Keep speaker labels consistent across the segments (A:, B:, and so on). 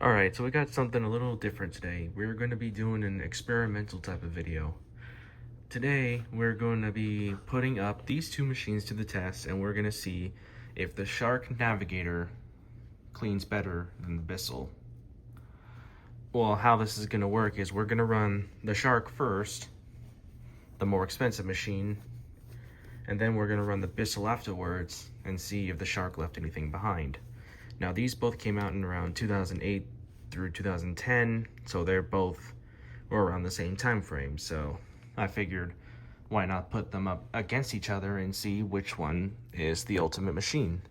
A: Alright, so we got something a little different today. We're going to be doing an experimental type of video. Today, we're going to be putting up these two machines to the test, and we're going to see if the Shark Navigator cleans better than the Bissell. Well, how this is going to work is we're going to run the Shark first, the more expensive machine, and then we're going to run the Bissell afterwards and see if the Shark left anything behind. Now, these both came out in around 2008 through 2010, so they're both were around the same time frame. So I figured, why not put them up against each other and see which one is the ultimate machine.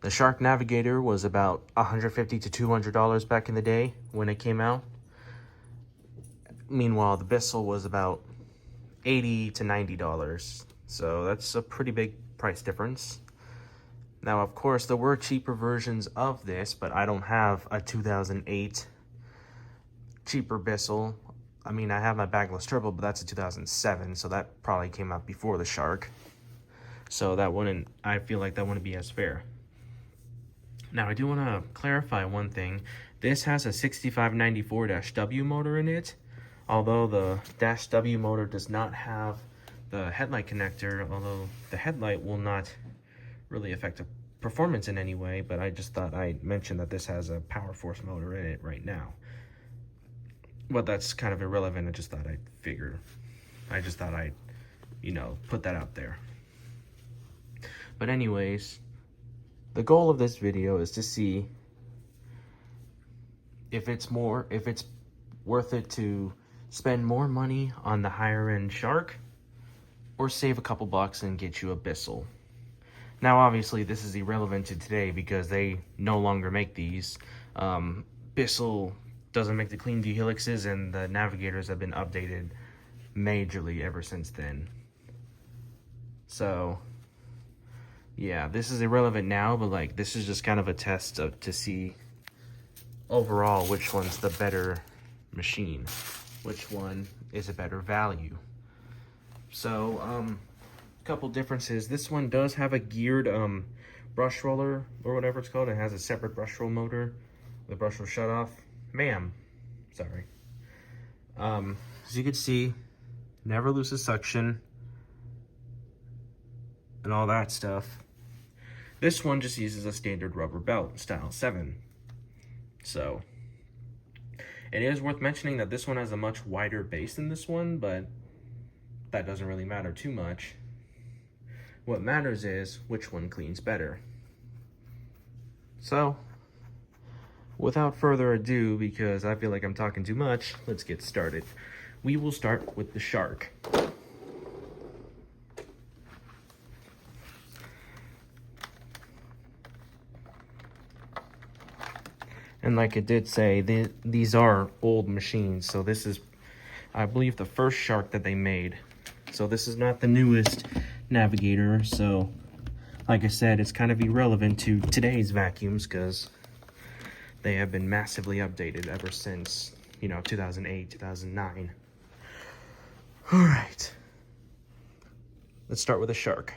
A: The Shark Navigator was about $150 to $200 back in the day when it came out. Meanwhile, the Bissell was about $80 to $90. So that's a pretty big price difference. Now, of course, there were cheaper versions of this, but I don't have a 2008 cheaper Bissell. I mean, I have my bagless turbo, but that's a 2007, so that probably came out before the Shark. So that wouldn't, I feel like that wouldn't be as fair. Now, I do want to clarify one thing. This has a 6594-W motor in it, although the -W motor does not have the headlight connector, although the headlight will not really affect the performance in any way, but I just thought I'd mention that this has a power force motor in it right now. But that's kind of irrelevant. I just thought I'd, put that out there. But anyways, the goal of this video is to see if it's worth it to spend more money on the higher end Shark or save a couple bucks and get you a Bissell. Now, obviously, this is irrelevant to today because they no longer make these. Bissell doesn't make the Cleanview Helixes, and the Navigators have been updated majorly ever since then. So, yeah, this is irrelevant now, but this is just kind of a test to see overall which one's the better machine, which one is a better value. So, couple differences. This one does have a geared brush roller or whatever it's called. It has a separate brush roll motor. The brush will shut off. Sorry. As you can see, never loses suction and all that stuff. This one just uses a standard rubber belt style 7. So it is worth mentioning that this one has a much wider base than this one, but that doesn't really matter too much. What matters is which one cleans better. So, without further ado, because I feel like I'm talking too much, let's get started. We will start with the Shark. And like it did say, these are old machines, so this is, I believe, the first Shark that they made. So this is not the newest Navigator, so like I said, it's kind of irrelevant to today's vacuums because they have been massively updated ever since, 2008, 2009. All right, let's start with a Shark.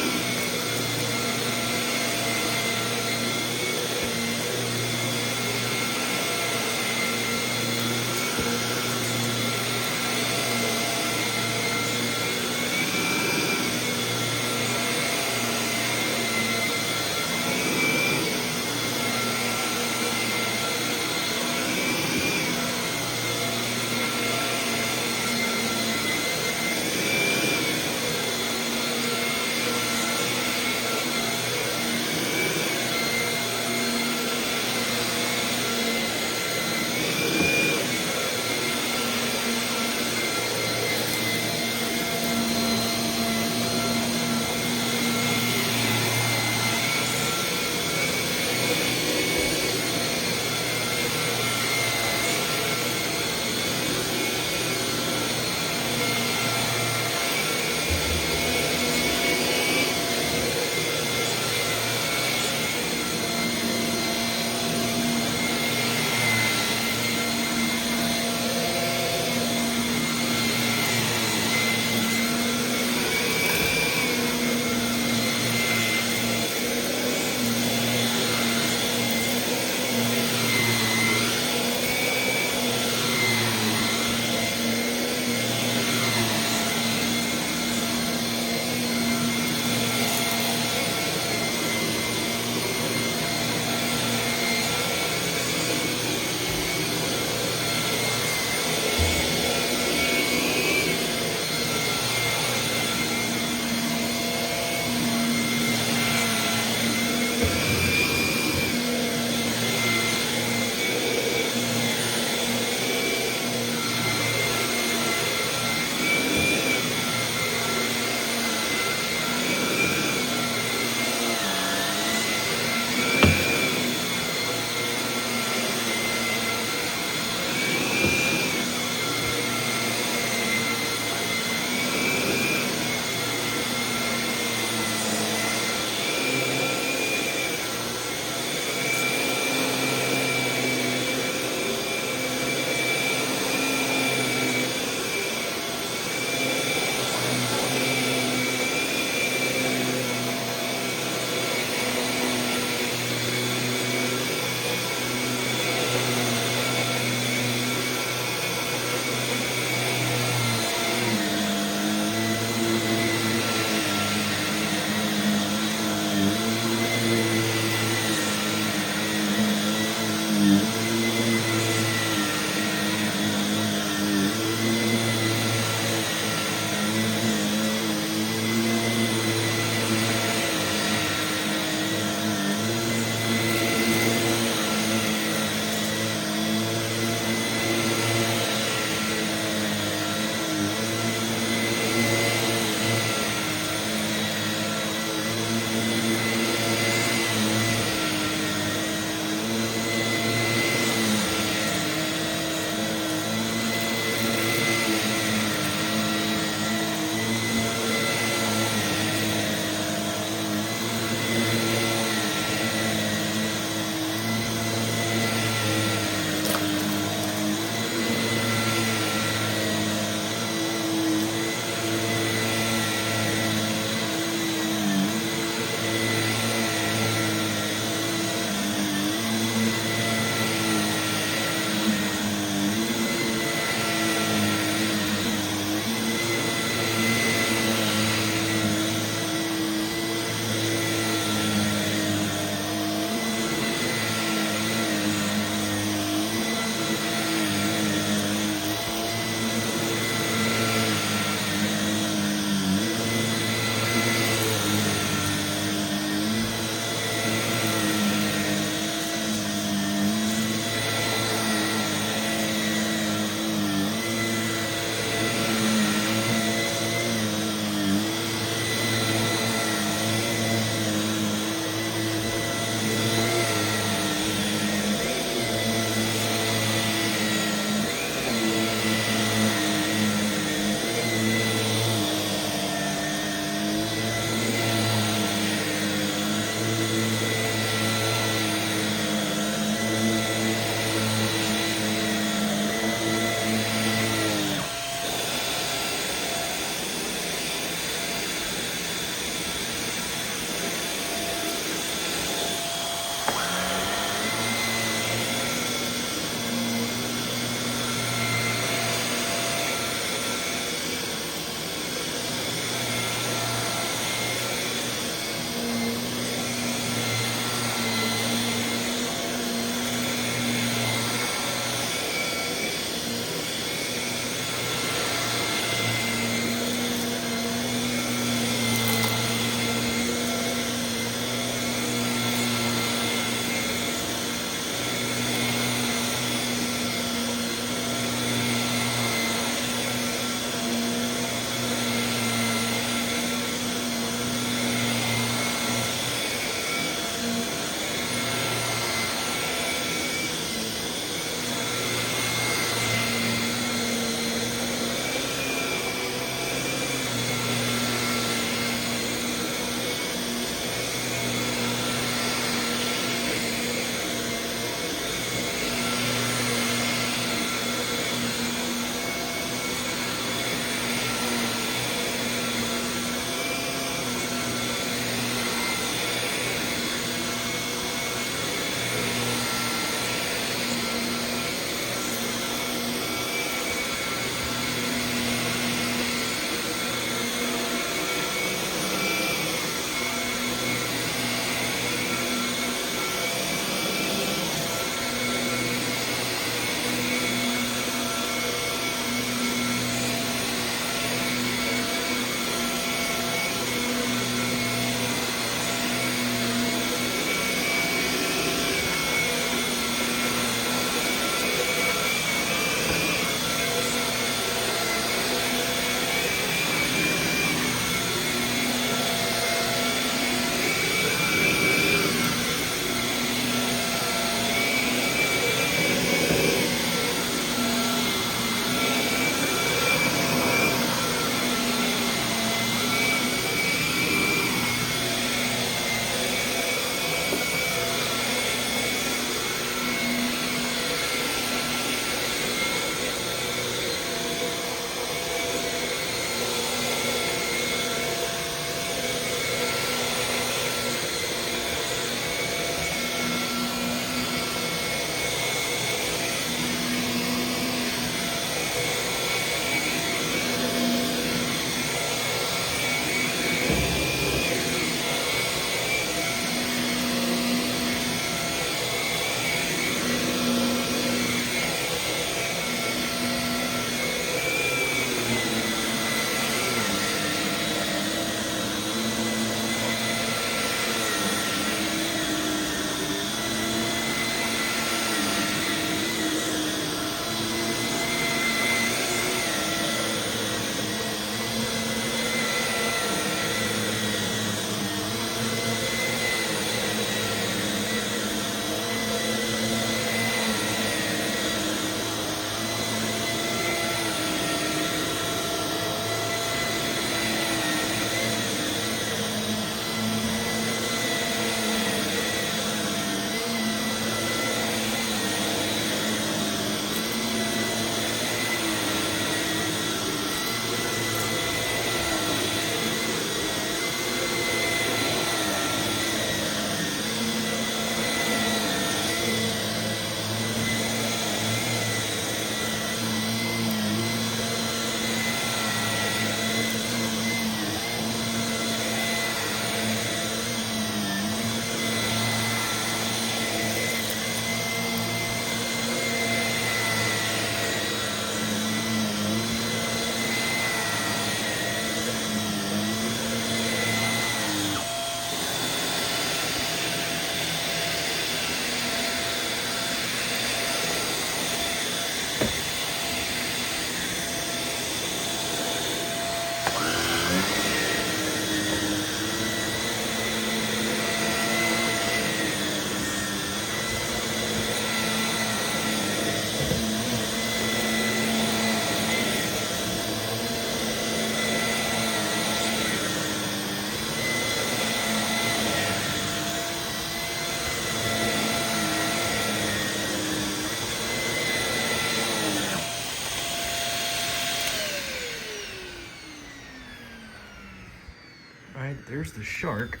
A: Alright, there's the shark.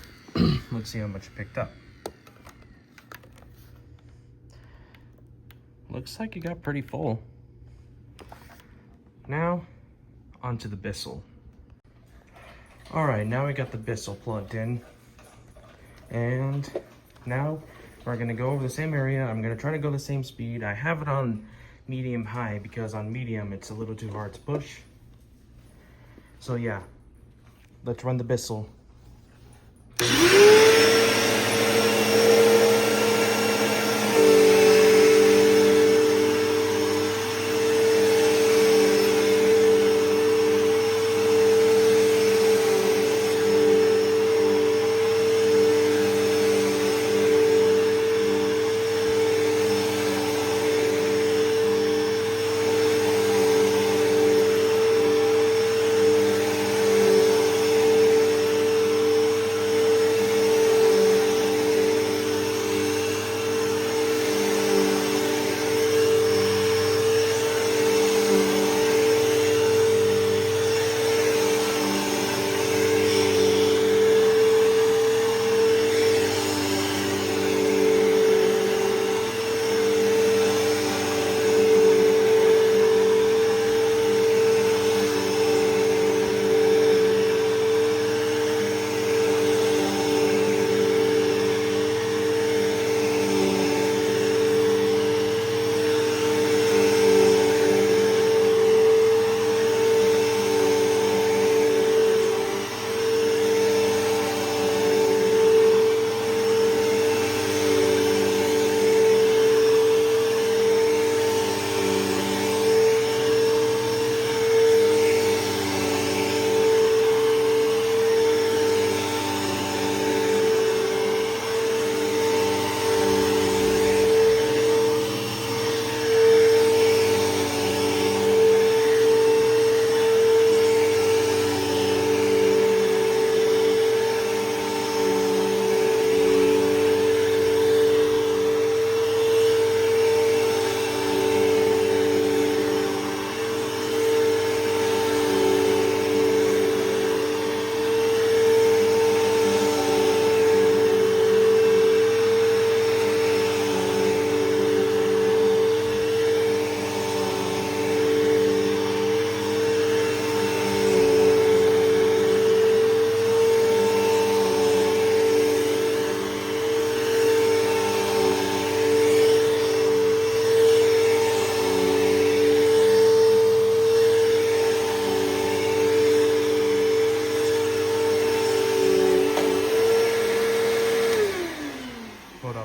A: Let's see how much it picked up. Looks like it got pretty full. Now, onto the Bissell. Alright, now we got the Bissell plugged in. And now we're gonna go over the same area. I'm gonna try to go the same speed. I have it on medium high because on medium it's a little too hard to push. So yeah, let's run the Bissell.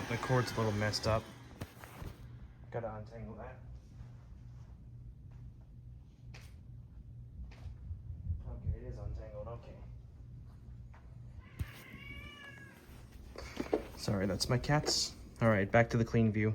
A: The cord's a little messed up. Gotta untangle that. Okay, it is untangled, okay. Sorry, that's my cats. Alright, back to the Cleanview.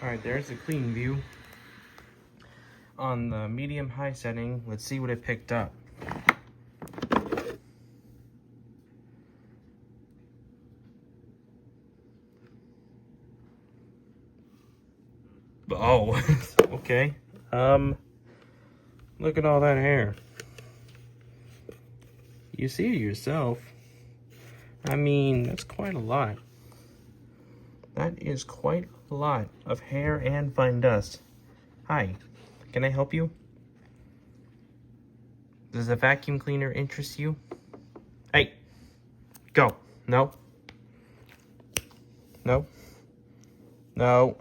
A: Alright, there's the clean view. On the medium-high setting, let's see what it picked up. Oh, okay. Look at all that hair. You see it yourself. I mean, that's quite a lot. That is quite a lot of hair and fine dust. Hi, can I help you? Does a vacuum cleaner interest you? Hey, go. No. No. No.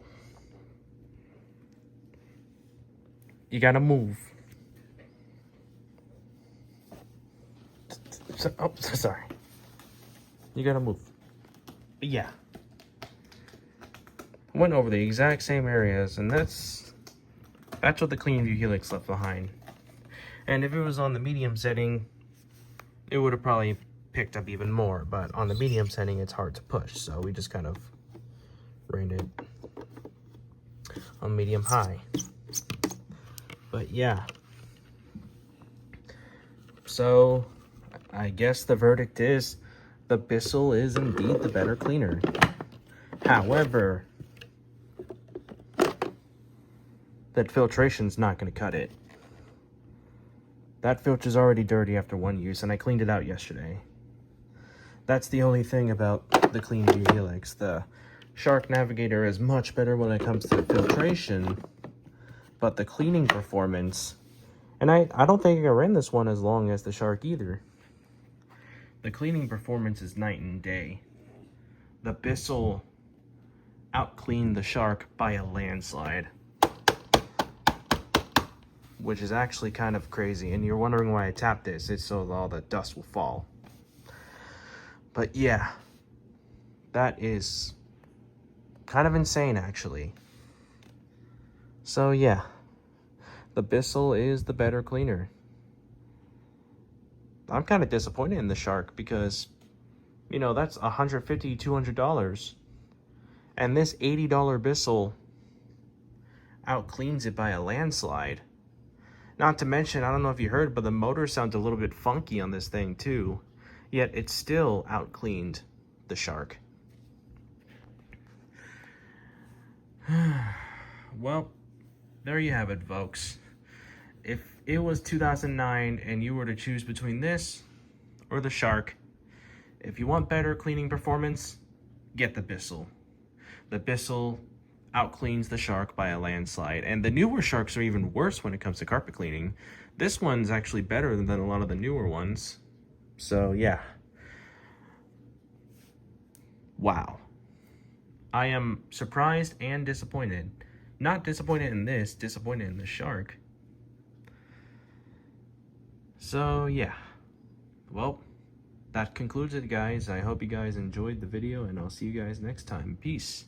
A: You gotta move. Oh, sorry. You gotta move. Yeah. Went over the exact same areas, and that's what the Cleanview Helix left behind. And if it was on the medium setting, it would have probably picked up even more, but on the medium setting, it's hard to push, so we just kind of ran it on medium high. But yeah. So I guess the verdict is the Bissell is indeed the better cleaner. However, that filtration's not going to cut it. That filter's already dirty after one use, and I cleaned it out yesterday. That's the only thing about the Cleanview Helix. The Shark Navigator is much better when it comes to filtration, but the cleaning performance, and I don't think I ran this one as long as the Shark either. The cleaning performance is night and day. The Bissell out-cleaned the Shark by a landslide, which is actually kind of crazy. And you're wondering why I tapped this. It's so all the dust will fall. But yeah, that is kind of insane, actually. So yeah, the Bissell is the better cleaner. I'm kind of disappointed in the Shark because, you know, that's $150, $200. And this $80 Bissell out-cleans it by a landslide. Not to mention, I don't know if you heard, but the motor sounds a little bit funky on this thing too. Yet it still out-cleaned the Shark. Well, there you have it, folks. If it was 2009 and you were to choose between this or the Shark, if you want better cleaning performance, get the Bissell. The Bissell out-cleans the Shark by a landslide. And the newer Sharks are even worse when it comes to carpet cleaning. This one's actually better than a lot of the newer ones. So, yeah. Wow. I am surprised and disappointed. Not disappointed in this, disappointed in the Shark. So, yeah. Well, that concludes it, guys. I hope you guys enjoyed the video, and I'll see you guys next time. Peace.